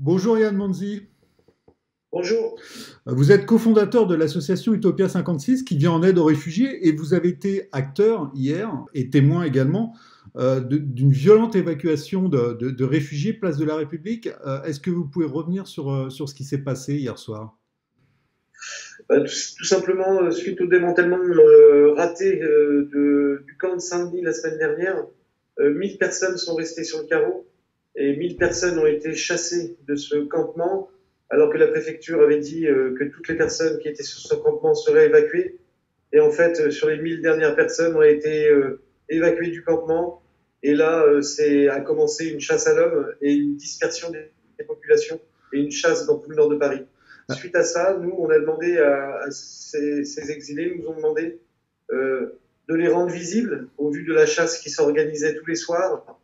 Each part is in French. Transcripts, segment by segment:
Bonjour Yann Manzi. Bonjour. Vous êtes cofondateur de l'association Utopia 56 qui vient en aide aux réfugiés et vous avez été acteur hier et témoin également d'une violente évacuation de réfugiés place de la République. Est-ce que vous pouvez revenir sur ce qui s'est passé hier soir? Tout simplement, suite au démantèlement raté du camp de Saint-Denis la semaine dernière, 1000 personnes sont restées sur le carreau et 1000 personnes ont été chassées de ce campement, alors que la préfecture avait dit que toutes les personnes qui étaient sur ce campement seraient évacuées. Et en fait, sur les 1000 dernières personnes ont été évacuées du campement. Et là, a commencé une chasse à l'homme et une dispersion des populations et une chasse dans tout le nord de Paris. Suite à ça, nous, on a demandé à ces exilés, nous ont demandé de les rendre visibles au vu de la chasse qui s'organisait tous les soirs,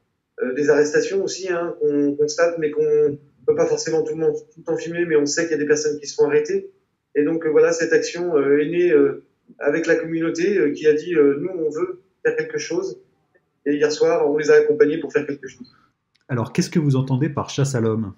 des arrestations aussi qu'on constate, mais qu'on ne peut pas forcément tout le temps filmer, mais on sait qu'il y a des personnes qui se font arrêter. Et donc voilà, cette action est née avec la communauté qui a dit nous, on veut faire quelque chose. Et hier soir, on les a accompagnés pour faire quelque chose. Alors, qu'est-ce que vous entendez par chasse à l'homme?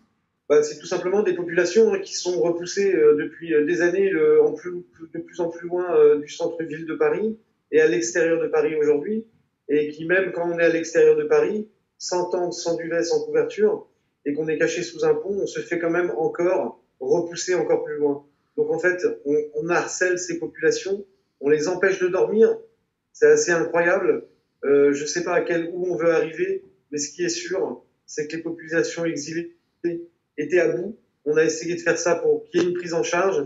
C'est tout simplement des populations qui sont repoussées depuis des années de plus en plus loin du centre-ville de Paris et à l'extérieur de Paris aujourd'hui, et qui même quand on est à l'extérieur de Paris, sans tente, sans duvet, sans couverture, et qu'on est caché sous un pont, on se fait quand même encore repousser encore plus loin. Donc en fait, on harcèle ces populations, on les empêche de dormir, c'est assez incroyable. Je ne sais pas où on veut arriver, mais ce qui est sûr, c'est que les populations exilées était à bout. On a essayé de faire ça pour qu'il y ait une prise en charge.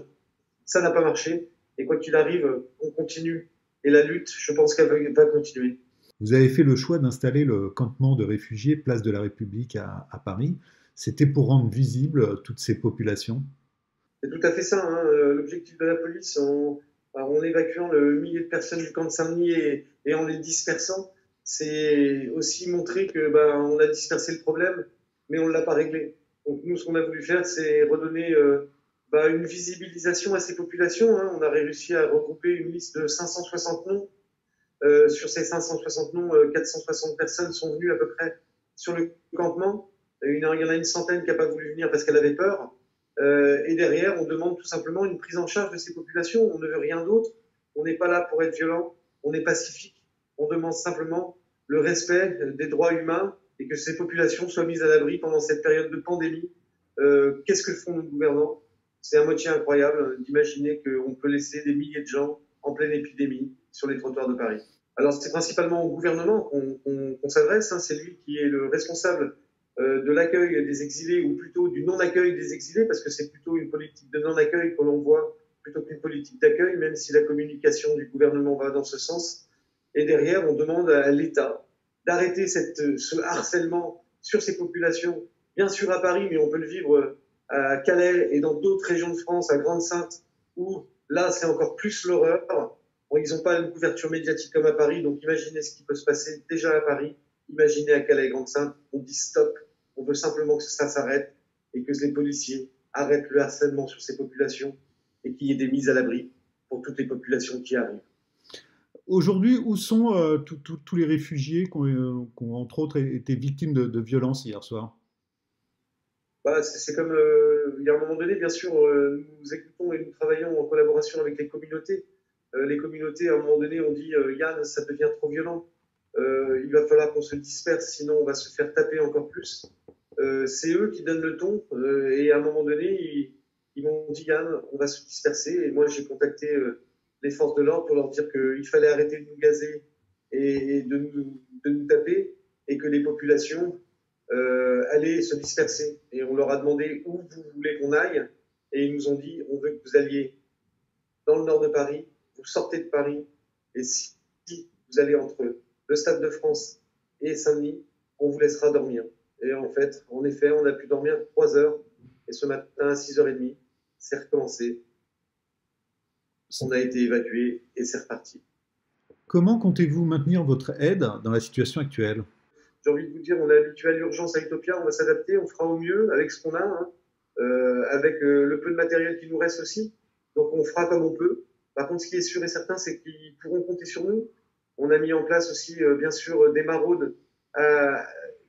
Ça n'a pas marché. Et quoi qu'il arrive, on continue. Et la lutte, je pense qu'elle va continuer. Vous avez fait le choix d'installer le campement de réfugiés place de la République à Paris. C'était pour rendre visibles toutes ces populations. C'est tout à fait ça. L'objectif de la police, en évacuant le millier de personnes du camp de Saint-Denis et en les dispersant, c'est aussi montrer que on a dispersé le problème, mais on ne l'a pas réglé. Donc nous, ce qu'on a voulu faire, c'est redonner une visibilisation à ces populations. On a réussi à regrouper une liste de 560 noms. Sur ces 560 noms, 460 personnes sont venues à peu près sur le campement. Il y en a une centaine qui n'a pas voulu venir parce qu'elle avait peur. Et derrière, on demande tout simplement une prise en charge de ces populations. On ne veut rien d'autre. On n'est pas là pour être violent. On est pacifique. On demande simplement le respect des droits humains et que ces populations soient mises à l'abri pendant cette période de pandémie. Qu'est-ce que font nos gouvernants? C'est à moitié incroyable d'imaginer qu'on peut laisser des milliers de gens en pleine épidémie sur les trottoirs de Paris. Alors c'est principalement au gouvernement qu'on s'adresse. C'est lui qui est le responsable de l'accueil des exilés, ou plutôt du non-accueil des exilés, parce que c'est plutôt une politique de non-accueil que l'on voit plutôt qu'une politique d'accueil, même si la communication du gouvernement va dans ce sens. Et derrière, on demande à l'État d'arrêter ce harcèlement sur ces populations, bien sûr à Paris, mais on peut le vivre à Calais et dans d'autres régions de France, à Grande-Synthe, où là, c'est encore plus l'horreur. Bon, ils n'ont pas une couverture médiatique comme à Paris, donc imaginez ce qui peut se passer déjà à Paris. Imaginez à Calais et Grande-Synthe, on dit stop, on veut simplement que ça s'arrête et que les policiers arrêtent le harcèlement sur ces populations et qu'il y ait des mises à l'abri pour toutes les populations qui arrivent. Aujourd'hui, où sont tous les réfugiés qui ont, entre autres été victimes de violences hier soir? C'est comme il y a un moment donné, bien sûr, nous écoutons et nous travaillons en collaboration avec les communautés. Les communautés, à un moment donné, ont dit Yann, ça devient trop violent. Il va falloir qu'on se disperse, sinon on va se faire taper encore plus. C'est eux qui donnent le ton. Et à un moment donné, ils m'ont dit Yann, on va se disperser. Et moi, j'ai contacté les forces de l'ordre pour leur dire qu'il fallait arrêter de nous gazer et de nous taper, et que les populations allaient se disperser. Et on leur a demandé où vous voulez qu'on aille. Et ils nous ont dit on veut que vous alliez dans le nord de Paris, vous sortez de Paris, et si vous allez entre le Stade de France et Saint-Denis, on vous laissera dormir. Et en fait, en effet, on a pu dormir 3 heures, et ce matin à 6h30, c'est recommencé. On a été évacué et c'est reparti. Comment comptez-vous maintenir votre aide dans la situation actuelle? J'ai envie de vous dire, on est habitué à l'urgence à Utopia, on va s'adapter, on fera au mieux avec ce qu'on a, avec le peu de matériel qui nous reste aussi. Donc on fera comme on peut. Par contre, ce qui est sûr et certain, c'est qu'ils pourront compter sur nous. On a mis en place aussi, bien sûr, des maraudes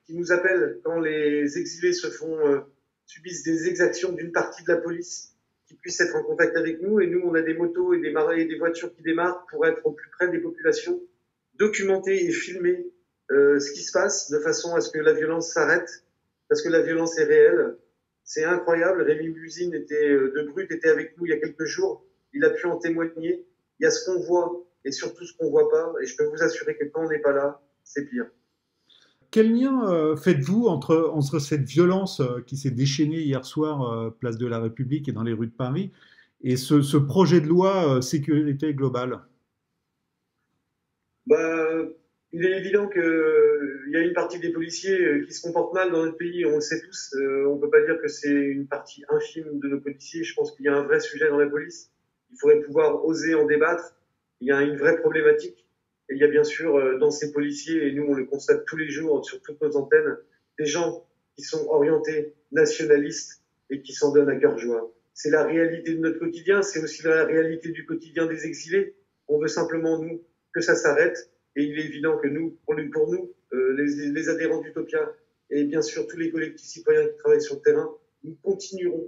qui nous appellent quand les exilés se font subissent des exactions d'une partie de la police qui puisse être en contact avec nous. Et nous, on a des motos et des voitures qui démarrent pour être au plus près des populations, documenter et filmer ce qui se passe de façon à ce que la violence s'arrête, parce que la violence est réelle. C'est incroyable. Rémi Buzine de Brut était avec nous il y a quelques jours. Il a pu en témoigner. Il y a ce qu'on voit et surtout ce qu'on voit pas. Et je peux vous assurer que quand on n'est pas là, c'est pire. Quel lien faites-vous entre cette violence qui s'est déchaînée hier soir, place de la République et dans les rues de Paris, et ce projet de loi sécurité globale? Bah, il est évident qu'il y a une partie des policiers qui se comportent mal dans notre pays, on le sait tous. On ne peut pas dire que c'est une partie infime de nos policiers. Je pense qu'il y a un vrai sujet dans la police. Il faudrait pouvoir oser en débattre. Il y a une vraie problématique. Et il y a bien sûr dans ces policiers, et nous on le constate tous les jours sur toutes nos antennes, des gens qui sont orientés nationalistes et qui s'en donnent à cœur joie. C'est la réalité de notre quotidien, c'est aussi la réalité du quotidien des exilés. On veut simplement, nous, que ça s'arrête. Et il est évident que nous, pour nous, les adhérents d'Utopia et bien sûr tous les collectifs citoyens qui travaillent sur le terrain, nous continuerons,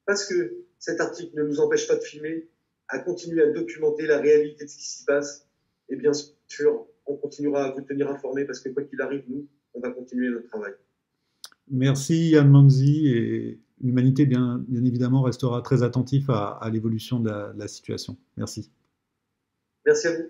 parce que cet article ne nous empêche pas de filmer, à continuer à documenter la réalité de ce qui s'y passe. Et bien sûr, on continuera à vous tenir informés parce que quoi qu'il arrive, nous, on va continuer notre travail. Merci Yann Manzi, et l'humanité bien évidemment restera très attentif à l'évolution de la situation. Merci. Merci à vous.